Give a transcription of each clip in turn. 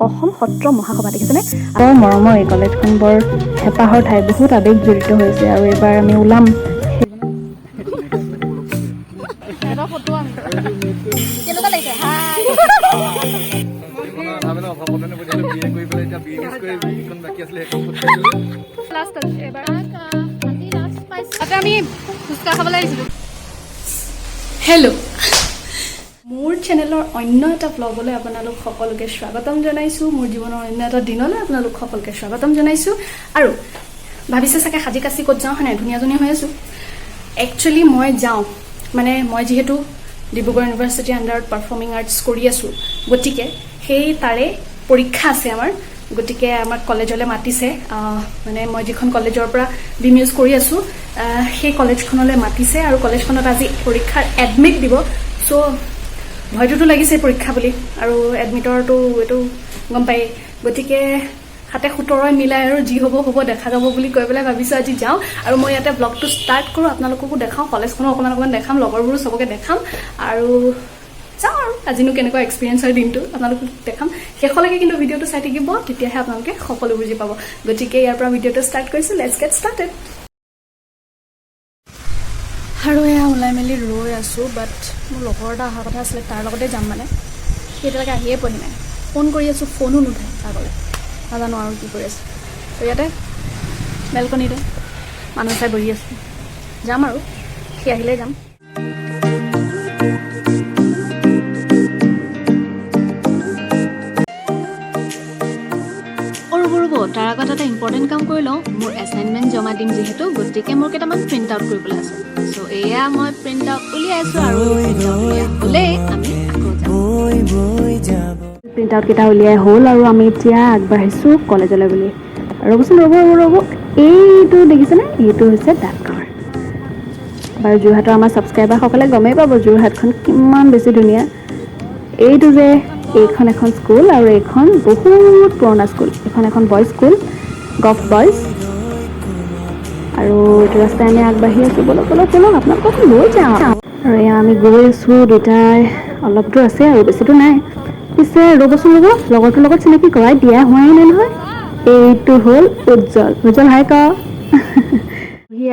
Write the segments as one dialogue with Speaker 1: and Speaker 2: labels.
Speaker 1: অসম সত্ৰ মহাসভা দেখিছেনে? আৰু মৰমৰ এই কলেজখন বৰ হেঁপাহৰ ঠাই, বহুত আৱেগ জড়িত হৈছে আৰু এইবাৰ আমি ওলাম।
Speaker 2: হেল্ল' মোৰ চেনেলৰ অন্য এটা ব্লগলৈ আপোনালোক সকলোকে স্বাগতম জনাইছোঁ। মোৰ জীৱনৰ অন্য এটা দিনলৈ আপোনালোক সকলোকে স্বাগতম জনাইছোঁ। আৰু ভাবিছে চাগে সাজি কাচি ক'ত যাওঁ হয় নাই, ধুনীয়াজনী হৈ আছোঁ। একচুৱেলি মই যাওঁ মানে মই যিহেতু ডিব্ৰুগড় ইউনিভাৰ্চিটিৰ আণ্ডাৰত পাৰফৰ্মিং আৰ্টছ কৰি আছোঁ, গতিকে সেই তাৰে পৰীক্ষা আছে আমাৰ। গতিকে আমাক কলেজলৈ মাতিছে, মানে মই যিখন কলেজৰ পৰা বিমিউজ কৰি আছোঁ সেই কলেজখনলৈ মাতিছে আৰু কলেজখনত আজি পৰীক্ষাৰ এডমিট দিব। চ' ভয়টোতো লাগিছে পৰীক্ষা বুলি, আৰু এডমিটৰটো এইটো গম পায়েই। গতিকে 7-17 মিলাই আৰু যি হ'ব হ'ব দেখা যাব বুলি কৈ পেলাই ভাবিছোঁ আজি যাওঁ আৰু মই ইয়াতে ব্লগটো ষ্টাৰ্ট কৰোঁ, আপোনালোককো দেখাওঁ, কলেজখনো অকণমান দেখাম, লগৰবোৰো চবকে দেখাম আৰু যাওঁ আৰু আজিনো কেনেকুৱা এক্সপিৰিয়েঞ্চ হয় দিনটো আপোনালোকক দেখাম। শেষলৈকে কিন্তু ভিডিঅ'টো চাই থাকিব, তেতিয়াহে আপোনালোকে সকলো বুজি পাব। গতিকে ইয়াৰ পৰা ভিডিঅ'টো ষ্টাৰ্ট কৰিছোঁ, লেটছ গেট ষ্টাৰ্টেড। আৰু এয়া ওলাই মেলি ৰৈ আছোঁ, বাট মোৰ লগৰ এটা অহা কথা আছিলে, তাৰ লগতে যাম মানে। সি এতিয়ালৈকে আহিয়ে পোৱাহি নাই, ফোন কৰি আছোঁ, ফোনো নুঠায় আগলৈ, নাজানো আৰু কি কৰি আছে। ত' ইয়াতে বেলকনিতে মানুহ চাই বহি আছোঁ, যাম আৰু সি আহিলে যাম। ৰ'ব, তাৰ আগত এটা ইম্পৰ্টেণ্ট কাম কৰি লওঁ। মোৰ এছাইনমেণ্ট জমা দিম যিহেতু, গতিকে মোৰ কেইটামান প্ৰিণ্ট আউট কৰিবলৈ আছে। চ' এয়া মই প্ৰিণ্ট আউট উলিয়াই আছোঁ আৰু হ'লেই আমি আকৌ যাম।
Speaker 1: প্ৰিণ্ট আউটকেইটা উলিয়াই হ'ল আৰু আমি এতিয়া আগবাঢ়িছোঁ কলেজলৈ বুলি। ৰ'বচোন, ৰ'ব, এইটো দেখিছেনে? এইটো হৈছে ডাকঘৰ। বাৰু যোৰহাটৰ আমাৰ ছাবস্ক্ৰাইবাৰসকলে গমেই পাব যোৰহাটখন কিমান বেছি ধুনীয়া। এইটো যে এইখন এখন স্কুল আৰু এইখন বহুত পুৰণা স্কুল। এইখন এখন বইজ স্কুল, গভ বইজ। আৰু এইটো ৰাস্তাই আমি আগবাঢ়ি আছোঁ, বলক আপোনালোকক লৈ যাওঁ। আৰু এয়া আমি গৈ আছোঁ, দুটাই অলপ দূৰ আছে আৰু বেছিটো নাই। পিছে ৰ'বচোন, লগৰটোৰ লগত চিনাকি কৰাই দিয়া হোৱাই নাই নহয়। এইটো হ'ল উজ্জ্বল হাই ক।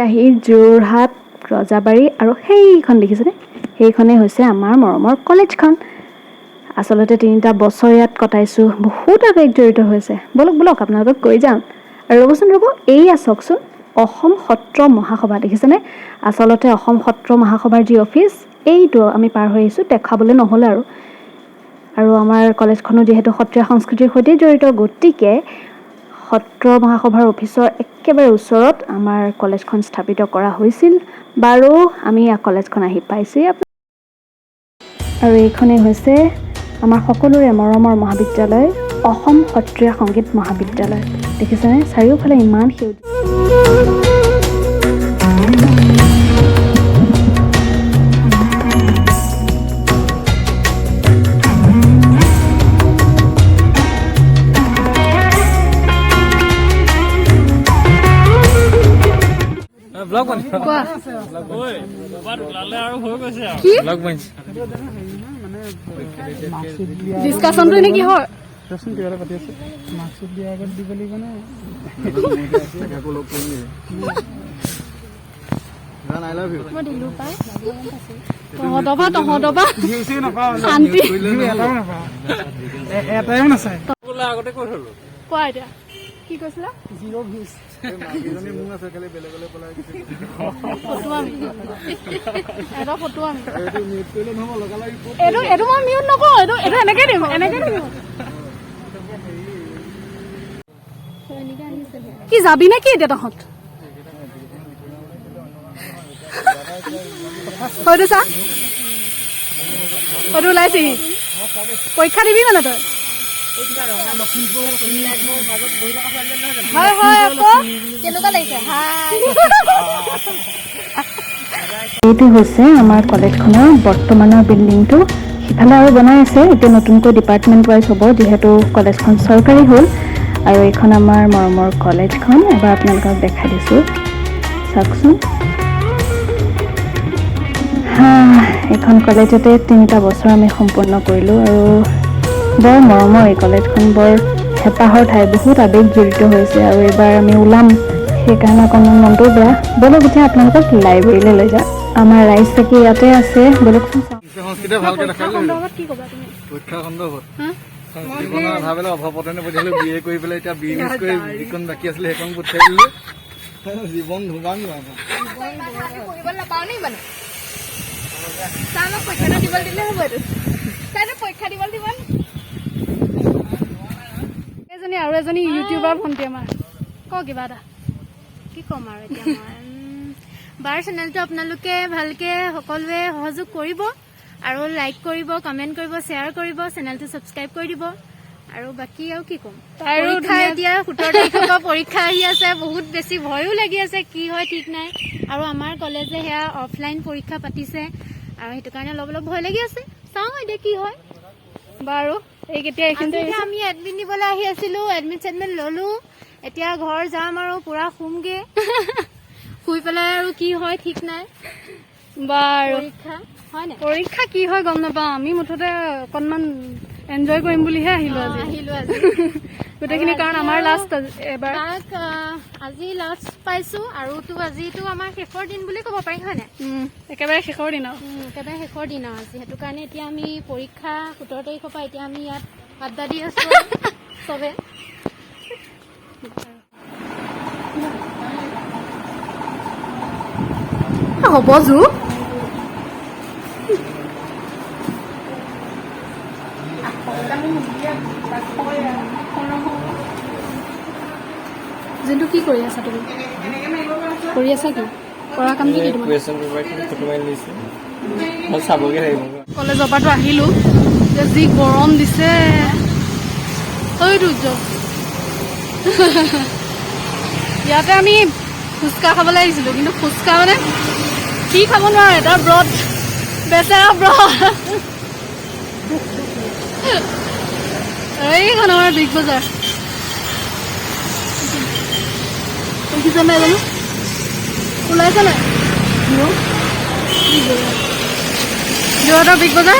Speaker 1: আহি যোৰহাট, ৰজাবাৰী আৰু সেইখন দেখিছেনে? সেইখনেই হৈছে আমাৰ মৰমৰ কলেজখন। আচলতে 3টা বছৰ ইয়াত কটাইছোঁ, বহুত আৱেগ জড়িত হৈছে। বলক আপোনালোকক কৈ যাম। আৰু ৰ'বচোন, এইয়া চাওকচোন, অসম সত্ৰ মহাসভা দেখিছেনে? আচলতে অসম সত্ৰ মহাসভাৰ যি অফিচ, এইটো আমি পাৰ হৈ আহিছোঁ, দেখাবলৈ নহ'লে আৰু আমাৰ কলেজখনো যিহেতু সত্ৰীয়া সংস্কৃতিৰ সৈতে জড়িত, গতিকে সত্ৰ মহাসভাৰ অফিচৰ একেবাৰে ওচৰত আমাৰ কলেজখন স্থাপিত কৰা হৈছিল। বাৰু আমি কলেজখন আহি পাইছোঁৱেই। আৰু এইখনেই হৈছে আমাৰ সকলোৰে মৰমৰ মহাবিদ্যালয়, অসম সত্ৰীয়া সংগীত মহাবিদ্যালয়। দেখিছেনে? চাৰিওফালে ইমান সেউজীয়া।
Speaker 2: ডিছকাশ্যনটো এনে কি হয়? কি কৈছিলা? কি যাবি নে কি এতিয়া তহঁত? হয়তো চা, হয়তো ওলাইছে। পৰীক্ষা দিবি মানে তই? হয় আকৌ কেনেকুৱা লাগিছে?
Speaker 1: এইটো হৈছে আমাৰ কলেজখনৰ বৰ্তমানৰ বিল্ডিংটো। সিফালে আৰু বনাই আছে, এতিয়া নতুনকৈ ডিপাৰ্টমেণ্ট ৱাইজ হ'ব, যিহেতু কলেজখন চৰকাৰী হ'ল। আৰু এইখন আমাৰ মৰমৰ কলেজখন, এবাৰ আপোনালোকক দেখাই দিছোঁ, চাওকচোন। এইখন কলেজতে 3টা বছৰ আমি সম্পূৰ্ণ কৰিলোঁ আৰু বৰ মৰমৰ এই কলেজখন, বৰ হেঁপাহৰ ঠাই, বহুত আৱেগ জড়িত হৈছে আৰু এইবাৰ আমি ওলাম, সেইকাৰণে অকণমান মনটো বেয়া। বলক এতিয়া আপোনালোকক লাইব্ৰেৰীলৈ লৈ যাওঁ। আমাৰ ৰাইজ চাকি ইয়াতে আছে, বলকচোন চাওঁ।
Speaker 2: পৰীক্ষা সন্দৰ্ভত কি ক'বা তুমি?
Speaker 3: পৰীক্ষা সন্দৰ্ভত জীৱনৰ আধা বেলা অভাৱতনে পঠিয়ালো, BA কৰি পেলাই এতিয়া বিজনেছ কৰি যিখন বাকী আছিলে সেইখন পঠিয়াই দিলো। জীৱন ধুবাং
Speaker 2: এজনী আৰু এজনী ইউটিউবাৰ ভণ্টি আমাৰ, ক কিবা এটা।
Speaker 4: কি ক'ম আৰু এতিয়া মই বাৰ চেনেলটো আপোনালোকে ভালকে সকলোৱে সহযোগ কৰিব আৰু লাইক কৰিব, কমেণ্ট কৰিব, শ্বেয়াৰ কৰিব, চেনেলটো ছাবস্ক্ৰাইব কৰি দিব আৰু বাকী আৰু কি ক'ম। পৰীক্ষা এতিয়া 17 তাৰিখৰ পৰা পৰীক্ষা আহি আছে, বহুত বেছি ভয়ো লাগি আছে, কি হয় ঠিক নাই। আৰু আমাৰ কলেজে সেয়া অফলাইন পৰীক্ষা পাতিছে আৰু সেইটো কাৰণে অলপ অলপ ভয় লাগি আছে, চাওঁ এতিয়া কি হয়।
Speaker 2: বাৰু এই কেতিয়া এইখিনিতে
Speaker 4: আমি এডমিট নিবলৈ আহি আছিলো, এডমিট চেডমিট ললো, এতিয়া ঘৰ যাম আৰু পুৰা শুমগে। শুই পেলাই আৰু কি হয় ঠিক নাই।
Speaker 2: বাৰু
Speaker 4: পৰীক্ষা হয় নাই,
Speaker 2: পৰীক্ষা কি হয় গম নাপাওঁ, আমি মুঠতে অকণমান এনজয় কৰিম বুলিহে আহিলো আজি গোটেইখিনি, কাৰণ আমাৰ লাষ্ট এবাৰ
Speaker 4: আজি লাষ্ট পাইছো আৰু আজিটো আমাৰ শেষৰ দিন বুলি ক'ব পাৰি হয় নাই,
Speaker 2: একেবাৰে শেষৰ দিন আৰু
Speaker 4: একেবাৰে শেষৰ দিন আৰু আজি। সেইটো কাৰণে এতিয়া আমি পৰীক্ষা 17 তাৰিখৰ পৰা এতিয়া আমি ইয়াত আড্ডা দি আছো চবে।
Speaker 2: হ'ব জু যোনটো কি কৰি আছা তুমি? কৰি আছা কি? কৰা কামটো কি তোমাৰ? কলেজৰ পৰাতো আহিলো, যি গৰম দিছে ইয়াতে আমি ফুচকা খাবলৈ আহিছিলো, কিন্তু ফুচকা মানে কি খাব নোৱাৰো, এটা ব্ৰড, বেচেৰা ব্ৰড। এইখন আমাৰ বিগ বজাৰ, দেখিছা নাই জানো, ওলাইছে নাই যোৰহাটৰ বিগ বজাৰ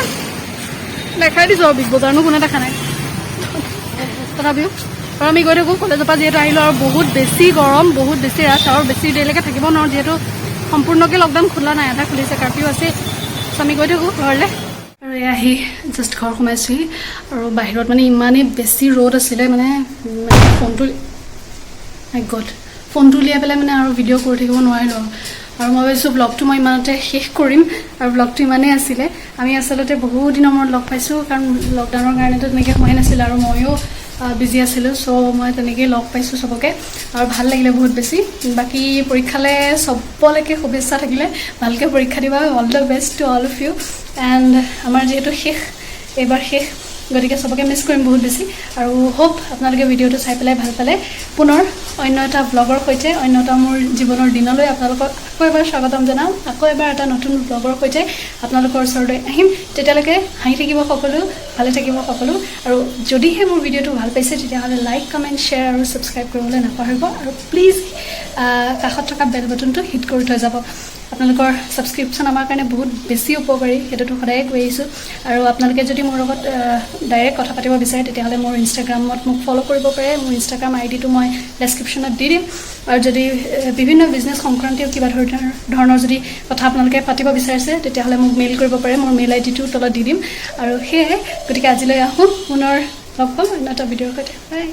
Speaker 2: দেখাই দিছো আৰু বিগ বজাৰনো কোনে দেখা নাই। তথাপিও আৰু আমি গৈ থাকোঁ কলেজৰ পৰা, যিহেতু আহিলোঁ আৰু বহুত বেছি গৰম, বহুত বেছি ৰাছ আৰু বেছি দেৰিলৈকে থাকিব নোৱাৰোঁ, যিহেতু সম্পূৰ্ণকৈ লকডাউন খোলা নাই, এটা খুলিছে, কাৰ্ফিউ আছে। চ' আমি গৈ থাকোঁ ঘৰলৈ। আৰু এই আহি জাষ্ট ঘৰ সোমাইছোহি আৰু বাহিৰত মানে ইমানেই বেছি ৰ'দ আছিলে, মানে ফোনটো উলিয়াই পেলাই মানে আৰু ভিডিঅ' কৰি থাকিব নোৱাৰিলোঁ আৰু মই ভাবিছোঁ ব্লগটো মই ইমানতে শেষ কৰিম, আৰু ব্লগটো ইমানেই আছিলে। আমি আচলতে বহুত দিনৰ মূৰত লগ পাইছোঁ, কাৰণ লকডাউনৰ কাৰণেতো তেনেকৈ হোৱাই নাছিলে আৰু ময়ো বিজি আছিলোঁ, চ' মই তেনেকেই লগ পাইছোঁ চবকে আৰু ভাল লাগিলে বহুত বেছি। বাকী পৰীক্ষালৈ চবলৈকে শুভেচ্ছা থাকিলে, ভালকৈ পৰীক্ষা দিবা, all the best to all of you. And আমাৰ যিহেতু এইবাৰ শেষ, গতিকে চবকে মিছ কৰিম বহুত বেছি, আৰু হোপ আপোনালোকে ভিডিঅ'টো চাই পেলাই ভাল পালে। পুনৰ অন্য এটা ব্লগৰ সৈতে, অন্য এটা মোৰ জীৱনৰ দিনলৈ আপোনালোকক আকৌ এবাৰ স্বাগতম জনাওঁ, আকৌ এবাৰ এটা নতুন ব্লগৰ সৈতে আপোনালোকৰ ওচৰলৈ আহিম। তেতিয়ালৈকে হাঁহি থাকিব সকলো, ভালে থাকিব সকলো, আৰু যদিহে মোৰ ভিডিঅ'টো ভাল পাইছে তেতিয়াহ'লে লাইক, কমেণ্ট, শ্বেয়াৰ আৰু ছাবস্ক্ৰাইব কৰিবলৈ নাপাহৰিব, আৰু প্লিজ কাষত থকা বেল বাটনটো হিট কৰি থৈ যাব। আপোনালোকৰ ছাবস্ক্ৰিপশ্যন আমাৰ কাৰণে বহুত বেছি উপকাৰী, সেইটোতো সদায়ে কৈ আহিছোঁ। আৰু আপোনালোকে যদি মোৰ লগত ডাইৰেক্ট কথা পাতিব বিচাৰে তেতিয়াহ'লে মোৰ ইনষ্টাগ্ৰামত মোক ফ'ল' কৰিব পাৰে, মোৰ ইনষ্টাগ্ৰাম আইডিটো মই ডেছক্ৰিপশ্যনত দি দিম। আৰু যদি বিভিন্ন বিজনেছ সংক্ৰান্তীয় কিবা ধৰণৰ যদি কথা আপোনালোকে পাতিব বিচাৰিছে তেতিয়াহ'লে মোক মেইল কৰিব পাৰে, মোৰ মেইল আইডিটো তলত দি দিম। আৰু সেয়াই, গতিকে আজিলৈ আহোঁ, পুনৰ লগ পাম অন্য এটা ভিডিঅ'ৰ সৈতে। বাই।